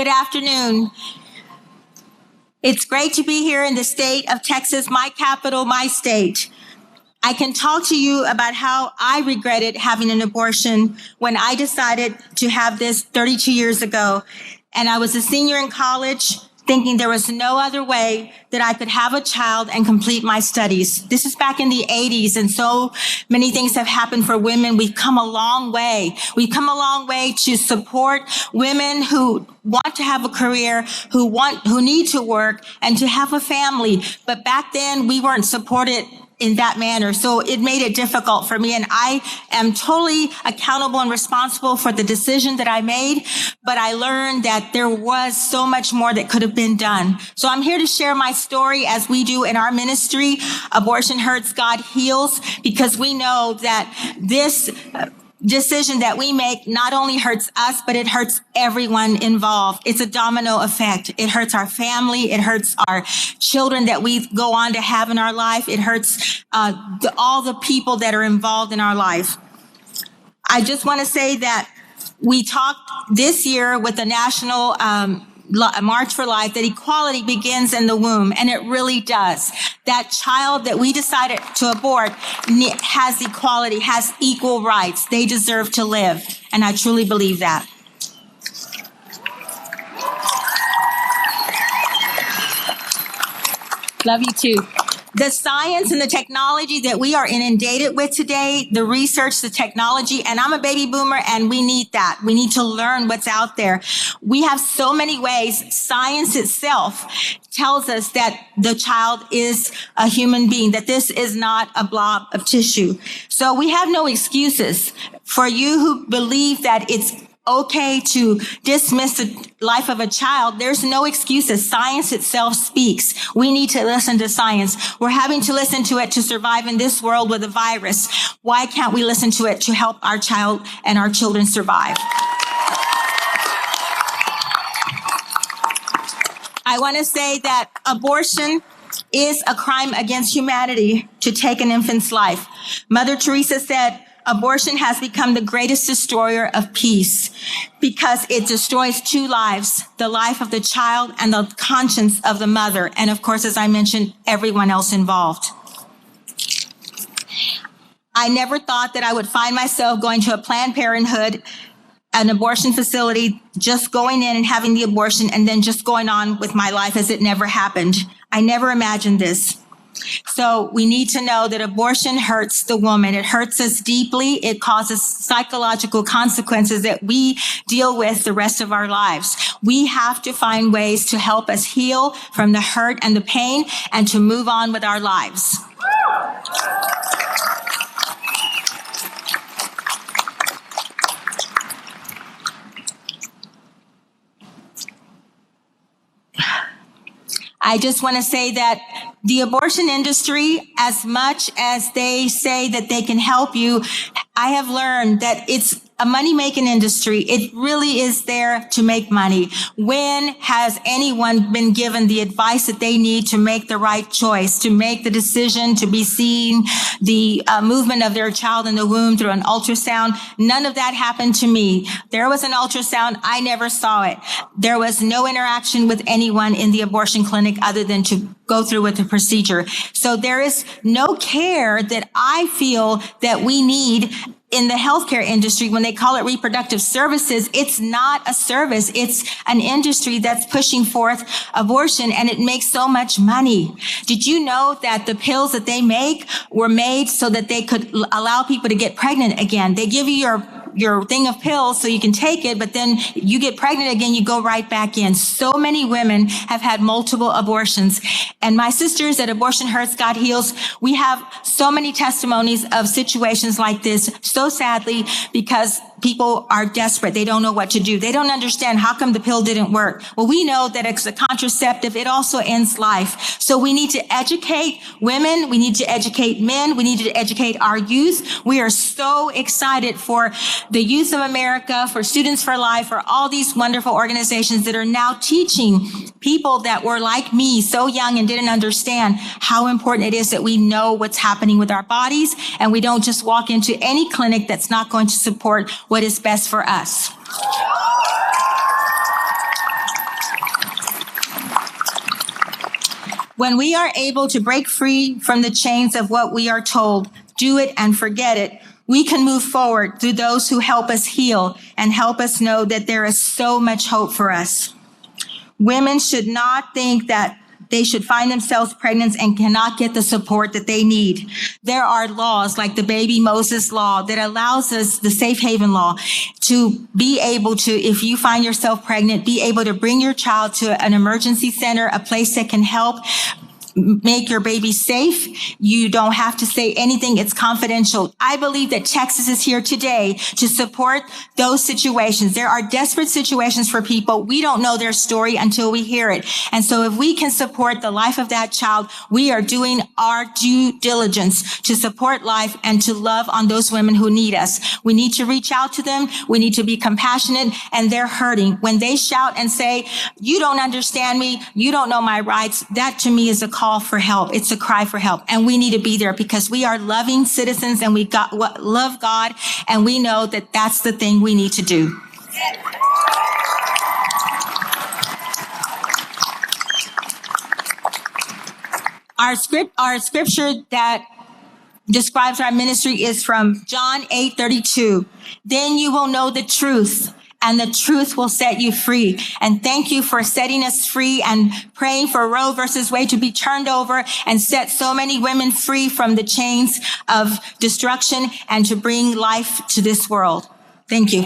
Good afternoon. It's great to be here in the state of Texas, my capital, my state. I can talk to you about how I regretted having an abortion when I decided to have this 32 years ago. And I was a senior in college, thinking there was no other way that I could have a child and complete my studies. This is back in the 80s, and so many things have happened for women. We've come a long way. We've come a long way to support women who want to have a career, who need to work, and to have a family. But back then, we weren't supported in that manner. So it made it difficult for me. And I am totally accountable and responsible for the decision that I made. But I learned that there was so much more that could have been done. So I'm here to share my story as we do in our ministry. Abortion Hurts, God Heals, because we know that this decision that we make not only hurts us, but it hurts everyone involved. It's a domino effect. It hurts our family. It hurts our children that we go on to have in our life. It hurts all the people that are involved in our life. I just want to say that we talked this year with the National March for Life that equality begins in the womb, and it really does. That child that we decided to abort has equality, has equal rights. They deserve to live, and I truly believe that. Love you too. The science and the technology that we are inundated with today, the research, the technology, and I'm a baby boomer and we need that. We need to learn what's out there. We have so many ways. Science itself tells us that the child is a human being, that this is not a blob of tissue. So we have no excuses. For you who believe that it's okay to dismiss the life of a child, there's no excuses. Science itself speaks. We need to listen to science. We're having to listen to it to survive in this world with a virus. Why can't we listen to it to help our child and our children survive? I want to say that abortion is a crime against humanity to take an infant's life. Mother Teresa said, abortion has become the greatest destroyer of peace because it destroys two lives, the life of the child and the conscience of the mother. And of course, as I mentioned, everyone else involved. I never thought that I would find myself going to a Planned Parenthood, an abortion facility, just going in and having the abortion and then just going on with my life as it never happened. I never imagined this. So we need to know that abortion hurts the woman. It hurts us deeply. It causes psychological consequences that we deal with the rest of our lives. We have to find ways to help us heal from the hurt and the pain and to move on with our lives. I just want to say that the abortion industry, as much as they say that they can help you, I have learned that it's a money-making industry. It really is there to make money. When has anyone been given the advice that they need to make the right choice, to make the decision, to be seen, the movement of their child in the womb through an ultrasound? None of that happened to me. There was an ultrasound. I never saw it. There was no interaction with anyone in the abortion clinic other than to go through with the procedure. So there is no care that I feel that we need in the healthcare industry. When they call it reproductive services, it's not a service. It's an industry that's pushing forth abortion, and it makes so much money. Did you know that the pills that they make were made so that they could allow people to get pregnant again? They give you your thing of pills so you can take it, but then you get pregnant again, you go right back in. So many women have had multiple abortions. And my sisters at Abortion Hurts, God Heals, we have so many testimonies of situations like this, so sadly, because people are desperate. They don't know what to do. They don't understand how come the pill didn't work. Well, we know that it's a contraceptive. It also ends life. So we need to educate women. We need to educate men. We need to educate our youth. We are so excited for the Youth of America, for Students for Life, for all these wonderful organizations that are now teaching people that were like me, so young and didn't understand how important it is that we know what's happening with our bodies and we don't just walk into any clinic that's not going to support what is best for us. When we are able to break free from the chains of what we are told, do it and forget it, we can move forward through those who help us heal and help us know that there is so much hope for us. Women should not think that they should find themselves pregnant and cannot get the support that they need. There are laws like the Baby Moses law that allows us, the safe haven law, to be able to, if you find yourself pregnant, be able to bring your child to an emergency center, a place that can help make your baby safe. You don't have to say anything. It's confidential. I believe that Texas is here today to support those situations. There are desperate situations for people. We don't know their story until we hear it. And so if we can support the life of that child, we are doing our due diligence to support life and to love on those women who need us. We need to reach out to them. We need to be compassionate, and they're hurting. When they shout and say, "You don't understand me. You don't know my rights," that to me is a call for help. It's a cry for help. And we need to be there because we are loving citizens and love God. And we know that that's the thing we need to do. Our scripture that describes our ministry is from John 8:32. Then you will know the truth, and the truth will set you free. And thank you for setting us free and praying for Roe versus Wade to be turned over and set so many women free from the chains of destruction and to bring life to this world. Thank you.